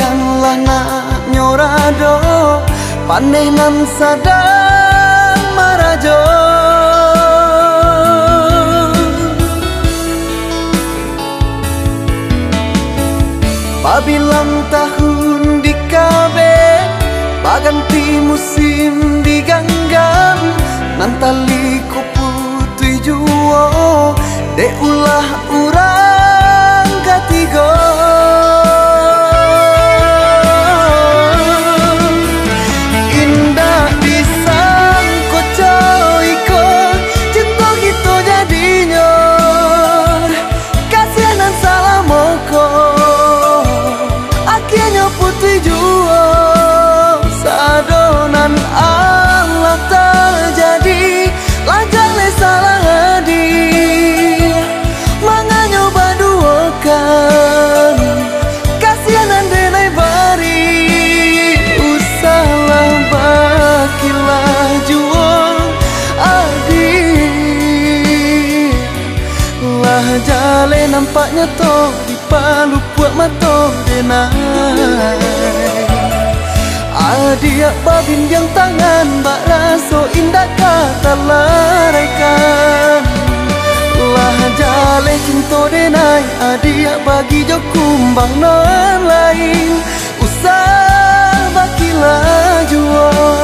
biarkanlah nak nyorado paneh nan sadang marajo. Pabilang tahun di kabe baganti musim diganggam nantali ko putui juo de ulah urang katigo. Indah disang ko coy ko cinta gitu jadinya kasihanan salah moko akhirnya putui juo sadonan Allah terjadi lajale salah hadir manganya baduakan kasihanan denai bari usalah bakilah jual adik lah jale nampaknya toh di palu puak mato denai adik babin yang tangan bak raso indah kata laraikan lah jale cinta denai adik bagi jo kumbang non lain usah bakilah jual.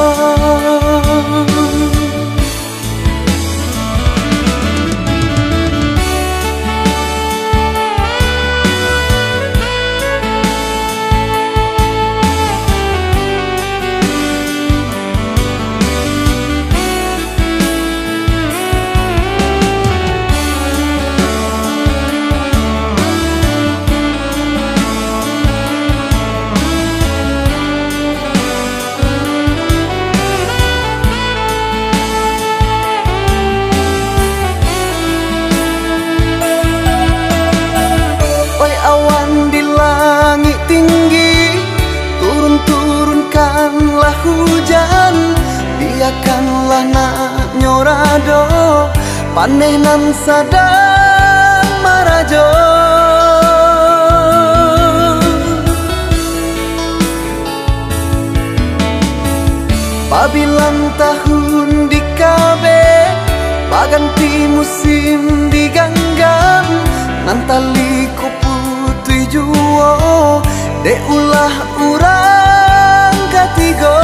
Turunkanlah hujan, biarkanlah nak nyorado paneh nan sadang marajo. Pabilang tahun di kabe baganti musim diganggam nantali ko putui juo de ulah urang katigo.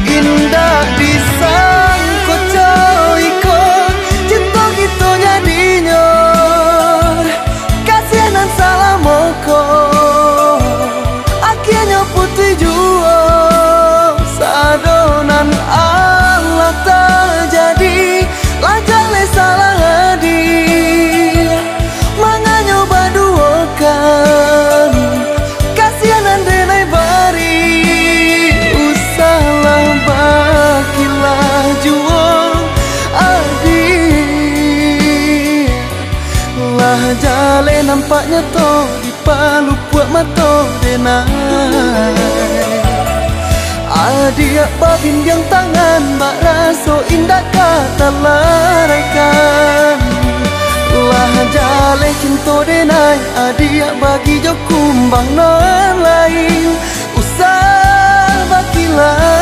Indah disang ko coy ko cinta gitu jadinya kasihanan salah moko akhirnya putui juo sadonan Allah terjadi lajale salah hadir manganya baduakan kasihanan denai bari usahlah bakilah jual adik lah jale nampaknya toh di palu puak mato denai adik babin yang tangan bak raso indah kata laraikan lah jale cinta denai adik bagi jo kumbang non lain usah bakilah